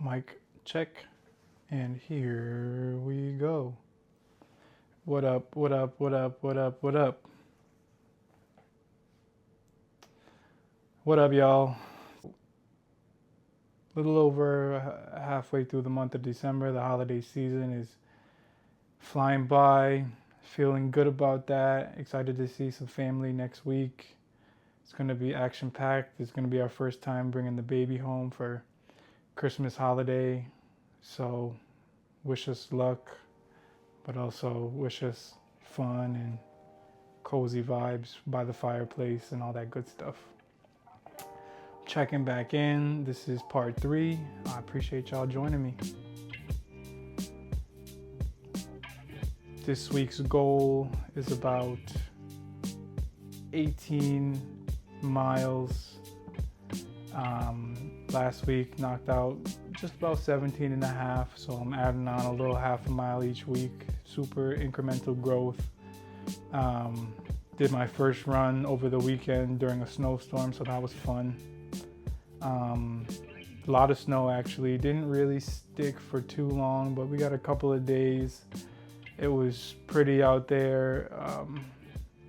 Mic check, and here we go. What up, what up, what up, what up, what up? What up, y'all? A little over halfway through the month of December. The holiday season is flying by. Feeling good about that. Excited to see some family next week. It's going to be action-packed. It's going to be our first time bringing the baby home for Christmas holiday. So wish us luck, but also wish us fun and cozy vibes by the fireplace and all that good stuff. Checking back in. This is part 3. I appreciate y'all joining me. This week's goal is about 18 miles. Last week knocked out just about 17 and a half, so I'm adding on a little half a mile each week. Super incremental growth. Did my first run over the weekend during a snowstorm, so that was fun. A lot of snow actually. Didn't really stick for too long, but we got a couple of days. It was pretty out there.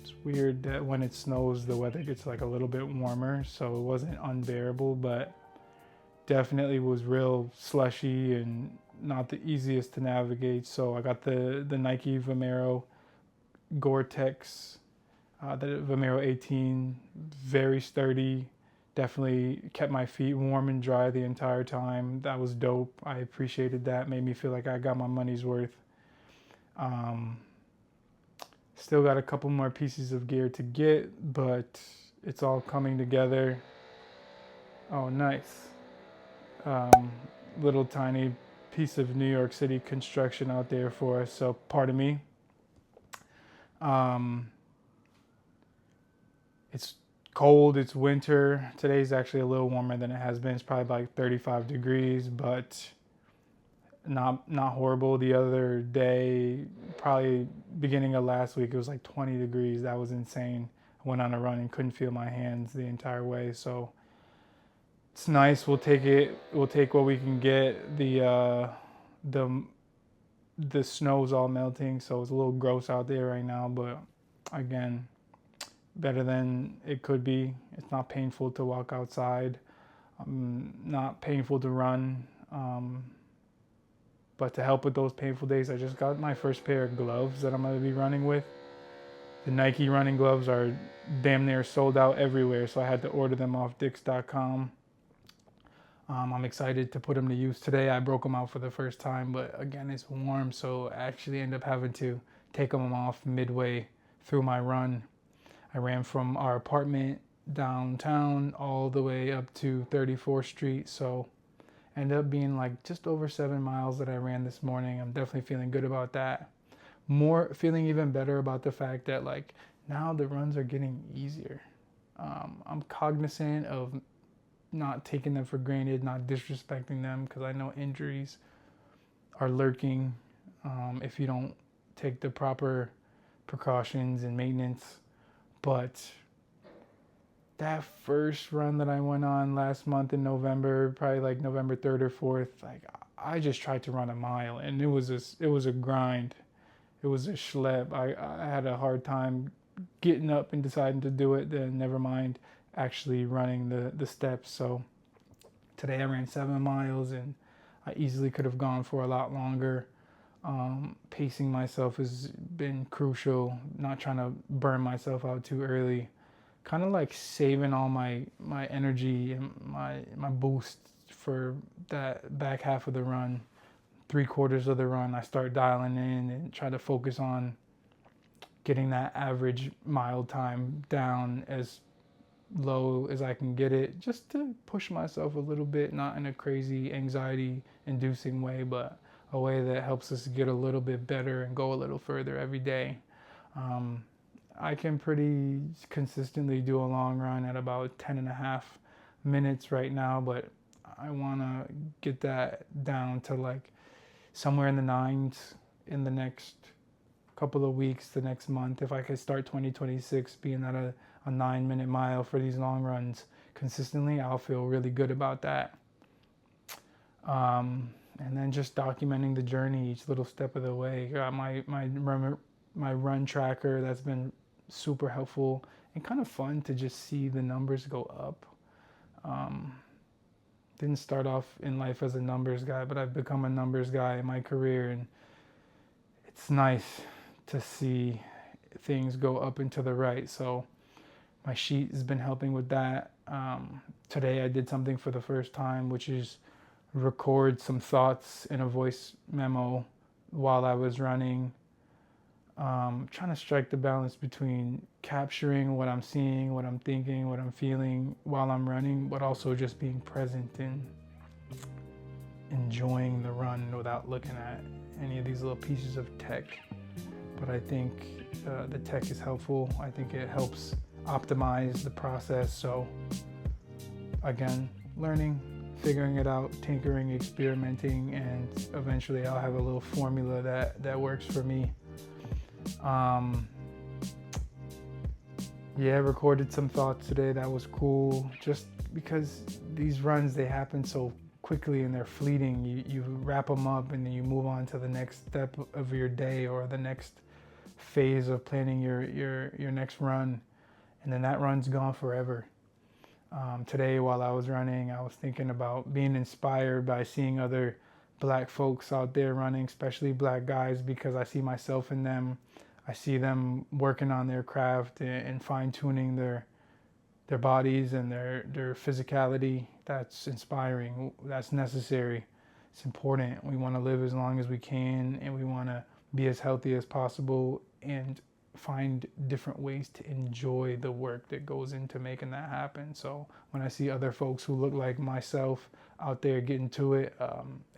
It's weird that when it snows, the weather gets like a little bit warmer, so it wasn't unbearable, but definitely was real slushy and not the easiest to navigate. So I got the Nike Vomero Gore-Tex, the Vomero 18, very sturdy. Definitely kept my feet warm and dry the entire time. That was dope. I appreciated that. Made me feel like I got my money's worth. Still got a couple more pieces of gear to get, but it's all coming together. Oh, nice. Little tiny piece of New York City construction out there for us, so pardon me. It's cold, it's winter. Today's actually a little warmer than it has been. It's probably like 35 degrees, but not horrible. The other day, probably beginning of last week, it was like 20 degrees. That was insane. I went on a run and couldn't feel my hands the entire way, so it's nice. We'll take it. We'll take what we can get. The snow's all melting, so it's a little gross out there right now, but again, better than it could be. It's not painful to walk outside, not painful to run, but to help with those painful days, I just got my first pair of gloves that I'm going to be running with. The Nike running gloves are damn near sold out everywhere, so I had to order them off Dix.com. I'm excited to put them to use today. I broke them out for the first time, but again, it's warm, so I actually end up having to take them off midway through my run. I ran from our apartment downtown all the way up to 34th Street, so ended up being like just over 7 miles that I ran this morning. I'm definitely feeling good about that. Feeling even better about the fact that like now the runs are getting easier. I'm cognizant of not taking them for granted, not disrespecting them, because I know injuries are lurking if you don't take the proper precautions and maintenance. But that first run that I went on last month in November, probably like November 3rd or 4th, like I just tried to run a mile, and it was a grind. It was a schlep. I had a hard time getting up and deciding to do it, then never mind actually running the steps. So today I ran 7 miles, and I easily could have gone for a lot longer. Pacing myself has been crucial, not trying to burn myself out too early. Kind of like saving all my energy and my boost for that back half of the run. 3/4 of the run, I start dialing in and try to focus on getting that average mile time down as low as I can get it, just to push myself a little bit, not in a crazy anxiety inducing way, but a way that helps us get a little bit better and go a little further every day. I can pretty consistently do a long run at about 10 and a half minutes right now, but I want to get that down to like somewhere in the 9s in the next couple of weeks, the next month. If I could start 2026 being at a 9-minute mile for these long runs consistently, I'll feel really good about that. And then just documenting the journey, each little step of the way. Got my run tracker that's been super helpful and kind of fun to just see the numbers go up. Didn't start off in life as a numbers guy, but I've become a numbers guy in my career, and it's nice to see things go up and to the right. So my sheet has been helping with that. Today I did something for the first time, which is record some thoughts in a voice memo while I was running. Trying to strike the balance between capturing what I'm seeing, what I'm thinking, what I'm feeling while I'm running, but also just being present and enjoying the run without looking at any of these little pieces of tech. But I think the tech is helpful. I think it helps optimize the process. So again, learning, figuring it out, tinkering, experimenting, and eventually I'll have a little formula that works for me. Recorded some thoughts today. That was cool. Just because these runs, they happen so quickly and they're fleeting. You wrap them up and then you move on to the next step of your day or the next phase of planning your next run, and then that run's gone forever. Today while I was running, I was thinking about being inspired by seeing other black folks out there running, especially black guys, because I see myself in them. I see them working on their craft and fine-tuning their bodies and their physicality. That's inspiring. That's necessary. It's important. We want to live as long as we can, and we want to be as healthy as possible and find different ways to enjoy the work that goes into making that happen. So when I see other folks who look like myself out there getting to it,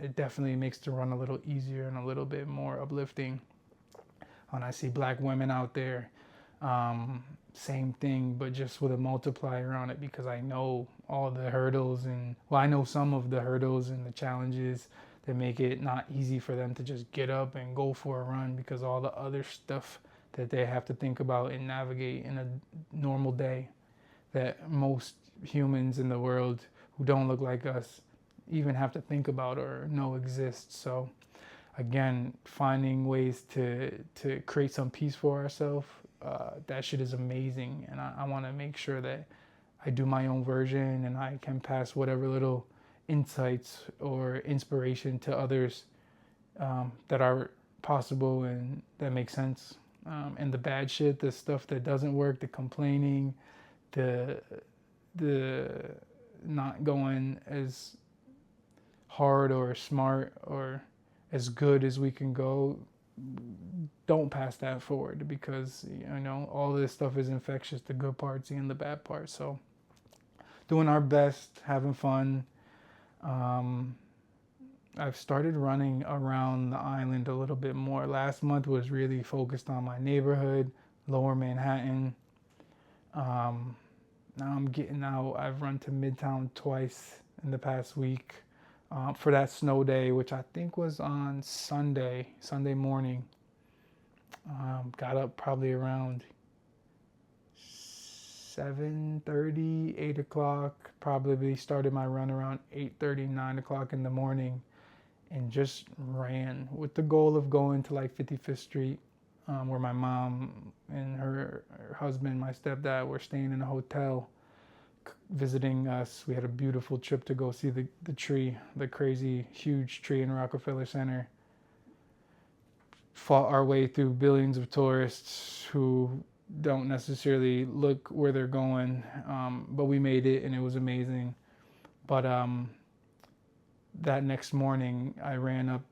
it definitely makes the run a little easier and a little bit more uplifting. When I see black women out there, same thing, but just with a multiplier on it, because I know all the hurdles I know some of the hurdles and the challenges that make it not easy for them to just get up and go for a run, because all the other stuff that they have to think about and navigate in a normal day that most humans in the world who don't look like us even have to think about or know exist. So again, finding ways to create some peace for ourselves, that shit is amazing. And I want to make sure that I do my own version and I can pass whatever little insights or inspiration to others that are possible and that make sense. And the bad shit, the stuff that doesn't work, the complaining, the not going as hard or smart or as good as we can go, don't pass that forward, because all this stuff is infectious, the good parts and the bad parts. So doing our best, having fun. I've started running around the island a little bit more. Last month was really focused on my neighborhood, Lower Manhattan. Now I'm getting out. I've run to Midtown twice in the past week for that snow day, which I think was on Sunday morning. Got up probably around 7:30, 8 o'clock. Probably started my run around 8:30, 9 o'clock in the morning, and just ran with the goal of going to like 55th Street, where my mom and her husband, my stepdad, were staying in a hotel visiting us. We had a beautiful trip to go see the tree, the crazy huge tree in Rockerfeller Center. Fought our way through billions of tourists who don't necessarily look where they're going, but we made it and it was amazing. But that next morning I ran up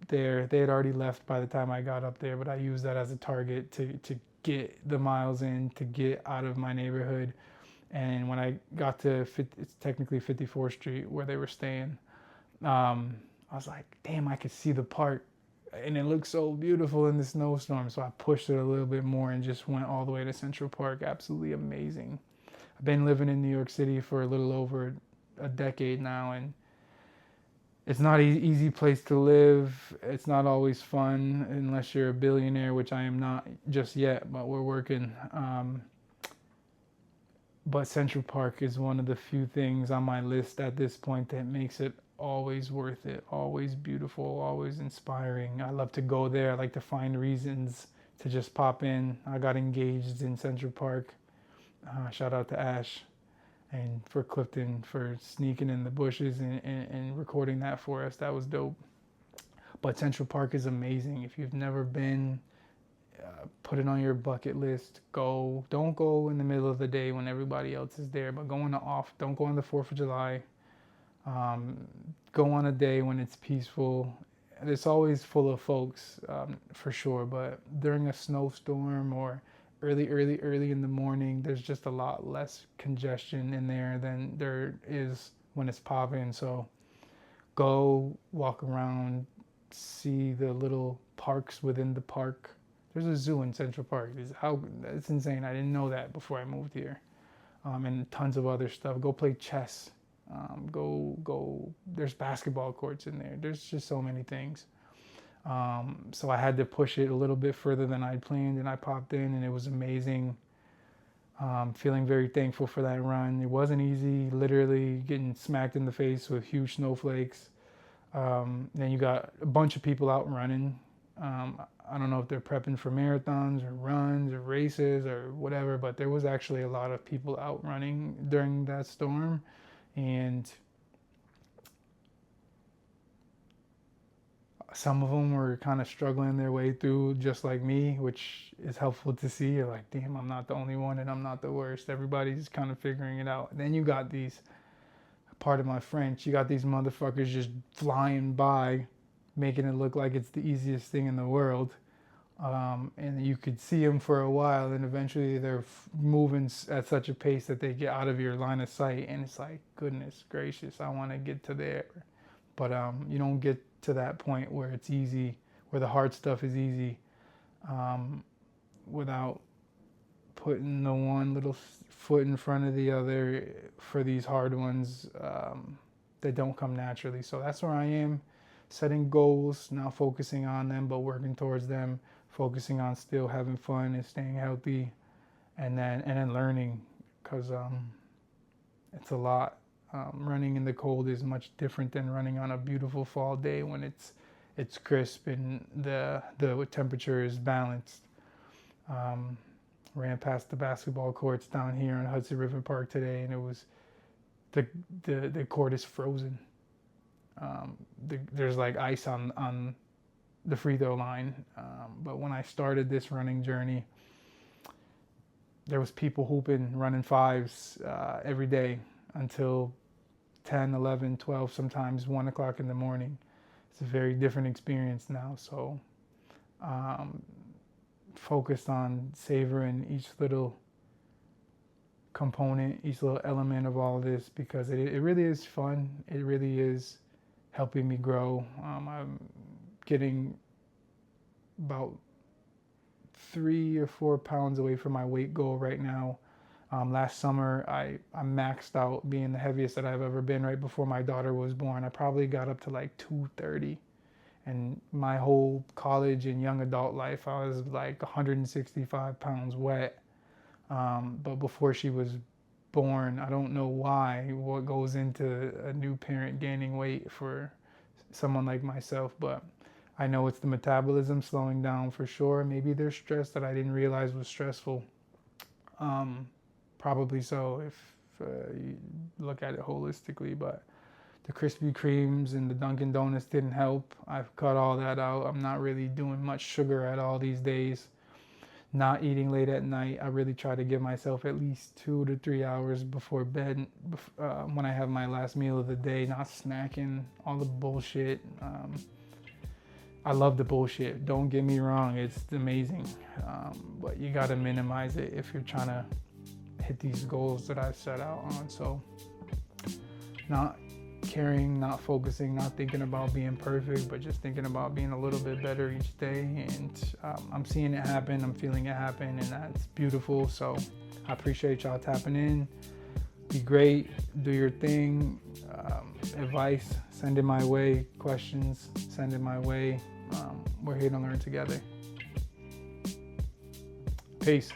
there. They had already left by the time I got up there, but I used that as a target to get the miles in, to get out of my neighborhood. And when I got to, it's technically 54th Street where they were staying, I was like, damn, I could see the park. And it looked so beautiful in the snowstorm. So I pushed it a little bit more and just went all the way to Central Park. Absolutely amazing. I've been living in New York City for a little over a decade now, and it's not an easy place to live. It's not always fun unless you're a billionaire, which I am not just yet, but we're working. But Central Park is one of the few things on my list at this point that makes it always worth it, always beautiful, always inspiring. I love to go there. I like to find reasons to just pop in. I got engaged in Central Park. Shout out to Ash and for Clifton for sneaking in the bushes and recording that for us. That was dope. But Central Park is amazing. If you've never been, put it on your bucket list. Go. Don't go in the middle of the day when everybody else is there, but go on the off. Don't go on the 4th of July. Go on a day when it's peaceful. It's always full of folks, for sure, but during a snowstorm or early in the morning, there's just a lot less congestion in there than there is when it's popping. So go walk around, see the little parks within the park. There's a zoo in Central Park. It's insane. I didn't know that before I moved here. And tons of other stuff. Go play chess. Go. There's basketball courts in there. There's just so many things. So I had to push it a little bit further than I'd planned, and I popped in, and it was amazing. Feeling very thankful for that run. It wasn't easy. Literally getting smacked in the face with huge snowflakes. Then you got a bunch of people out running. I don't know if they're prepping for marathons or runs or races or whatever, but there was actually a lot of people out running during that storm. And some of them were kind of struggling their way through just like me, which is helpful to see. You're like, damn, I'm not the only one and I'm not the worst. Everybody's kind of figuring it out. Then you got these, part of my French, you got these motherfuckers just flying by, making it look like it's the easiest thing in the world. And you could see them for a while, and eventually they're moving at such a pace that they get out of your line of sight, and it's like, goodness gracious, I want to get to there. But you don't get to that point where it's easy, where the hard stuff is easy, without putting the one little foot in front of the other for these hard ones that don't come naturally. So that's where I am, setting goals, not focusing on them, but working towards them, focusing on still having fun and staying healthy, and then learning, because it's a lot. Running in the cold is much different than running on a beautiful fall day when it's crisp and the temperature is balanced. Ran past the basketball courts down here in Hudson River Park today, and it was the court is frozen. There's like ice on the free throw line. But when I started this running journey, there was people hooping, running fives every day until 10, 11, 12, sometimes 1 o'clock in the morning. It's a very different experience now. So focused on savoring each little component, each little element of all this, because it really is fun. It really is helping me grow. I'm getting about 3 or 4 pounds away from my weight goal right now. Last summer, I maxed out being the heaviest that I've ever been right before my daughter was born. I probably got up to like 230. And my whole college and young adult life, I was like 165 pounds wet. But before she was born, I don't know what goes into a new parent gaining weight for someone like myself, but I know it's the metabolism slowing down for sure. Maybe there's stress that I didn't realize was stressful. Probably so if you look at it holistically, but the Krispy Kremes and the Dunkin' Donuts didn't help. I've cut all that out. I'm not really doing much sugar at all these days. Not eating late at night. I really try to give myself at least 2 to 3 hours before bed when I have my last meal of the day, not snacking, all the bullshit. I love the bullshit. Don't get me wrong. It's amazing. But you got to minimize it if you're trying to hit these goals that I've set out on. So not caring, not focusing, not thinking about being perfect, but just thinking about being a little bit better each day. And I'm seeing it happen. I'm feeling it happen, and that's beautiful. So I appreciate y'all tapping in. Be great. Do your thing. Advice, send it my way. Questions, send it my way. We're here to learn together. Peace.